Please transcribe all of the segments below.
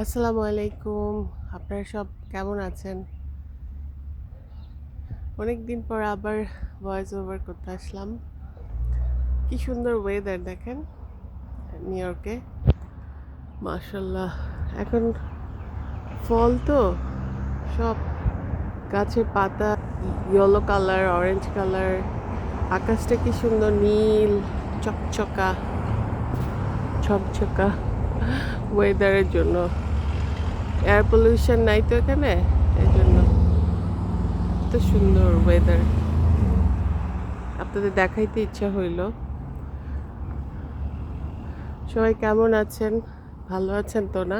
আসসালামু আলাইকুম। আপনারা সব কেমন আছেন? অনেক দিন পর আবার ভয়েস ওভার করতে আসলাম। কি সুন্দর ওয়েদার দেখেন নিউ ইয়র্কে, মাশাল্লাহ। এখন ফল তো সব গাছের পাতা ইয়েলো কালার, অরেঞ্জ কালার, আকাশটা কি সুন্দর নীল চকচকা ছকছকা ওয়েদারের জন্য। এয়ার পলিউশন নাই তো এখানে, এই জন্য এত সুন্দর ওয়েদার। আপনাদের দেখাইতে ইচ্ছা হইল। সবাই কেমন আছেন? ভালো আছেন তো না?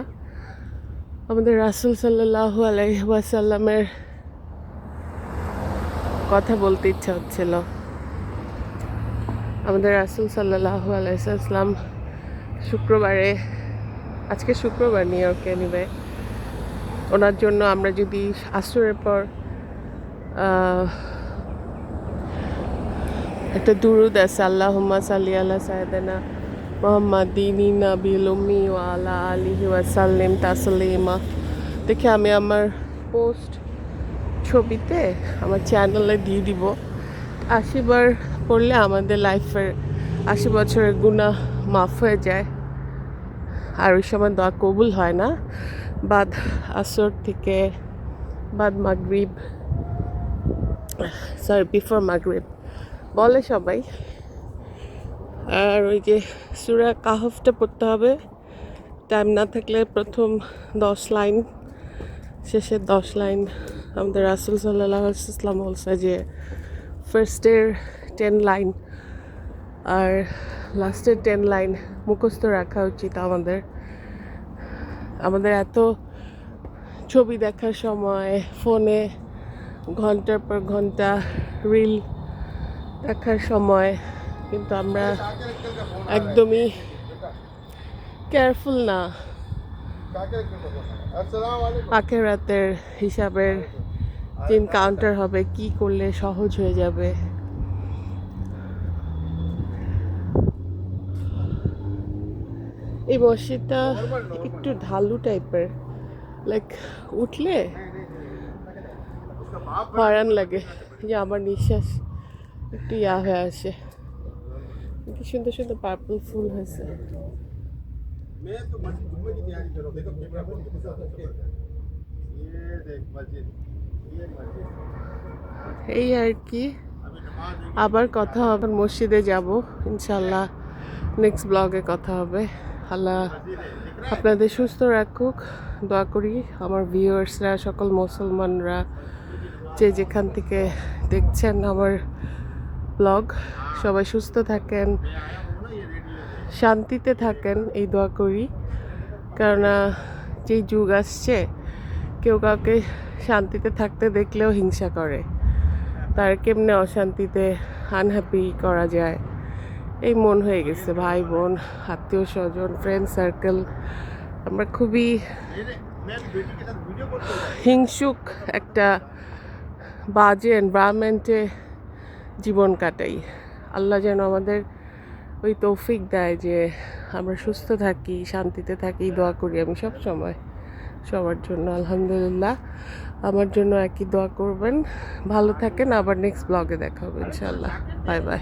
আমাদের রাসূল সাল্লাল্লাহু আলাইহি ওয়াসাল্লামের কথা বলতে ইচ্ছা হচ্ছিল। আমাদের রাসূল সাল্লাল্লাহু আলাইহি ওয়াসাল্লাম শুক্রবারে, আজকে শুক্রবার নিউ ইয়র্কে নিবে, ওনার জন্য আমরা যদি আসরের পর একটা দুরুদ আছে, আল্লাহুম্মা সাল্লি আলা সাইয়্যিদিনা মুহাম্মাদিন নাবিল উম্মি ওয়া আলা আলিহি ওয়া সাল্লিম তাসলিমা, দেখে আমি আমার পোস্ট ছবিতে আমার চ্যানেলে দিয়ে দিব। 80 বার পড়লে আমাদের লাইফের 80 বছরের গুনাহ মাফ হয়ে যায়। আর ওই সময় দোয়া কবুল হয় না, বাদ আসর থেকে, বাদ মাগরিব, বিফোর মাগরিব বলে সবাই। আর ওই যে সূরা কাহফটা পড়তে হবে, টাইম না থাকলে প্রথম 10 লাইন, শেষের 10 লাইন। আমাদের রাসূল সাল্লাল্লাহু আলাইহি ওয়াসাল্লাম বলছে যে ফার্স্টের 10 লাইন আর লাস্টের 10 লাইন মুখস্থ রাখা উচিত আমাদের। আমাদের এত ছবি দেখার সময়, ফোনে ঘন্টার পর ঘন্টা রিল দেখার সময়, কিন্তু আমরা একদমই কেয়ারফুল না। আখেরাতের হিসাবের দিন কাউন্টার হবে, কি করলে সহজ হয়ে যাবে। এই মসজিদটা একটু ঢালু টাইপের, লাইক উঠলে হয়রান লাগে, যে আমার নিঃশ্বাস একটু ইয়া হয়ে আসে। কি সুন্দর সুন্দর পার্পল ফুল হয়েছে। मैं तो मस्जिद जुम्मे की तैयारी कर रहा हूँ। देखो कैमरा फोन के साथ ये देख मस्जिद, ये मस्जिद এই আর কি। अभी नमाज আবার কথা হবে, মসজিদে যাব ইনশাল্লাহ। নেক্সট ব্লগে কথা হবে। আল্লাহ मस्जिद है, दिख रहा है? আপনাদের সুস্থ রাখুক, দোয়া করি। আমার ভিউয়ার্সরা, সকল মুসলমানরা যে যেখান থেকে দেখছেন আমার ব্লগ, সবাই সুস্থ থাকেন, मैं आया हूँ ना ये रेडियो से। শান্তিতে থাকেন, এই দোয়া করি। কেননা যেই যুগ আসছে, কেউ কাউকে শান্তিতে থাকতে দেখলেও হিংসা করে, তার কেমনে অশান্তিতে আনহ্যাপি করা যায়, এই মন হয়ে গেছে। ভাই বোন, আত্মীয় স্বজন, ফ্রেন্ড সার্কেল, আমরা খুবই मैं भी बेटी के साथ वीडियो कॉल कर रहा हूँ। হিংসুক একটা বাজে এনভায়রনমেন্টে জীবন কাটাই। আল্লাহ যেন আমাদের ওই তৌফিক দেয় যে আমরা সুস্থ থাকি, শান্তিতে থাকি, দোয়া করি আমি সব সময় সবার জন্য। আলহামদুলিল্লাহ, আমার জন্য একই দোয়া করবেন। ভালো থাকেন, আবার নেক্সট ব্লগে দেখা হবে ইনশাল্লাহ। Bye bye.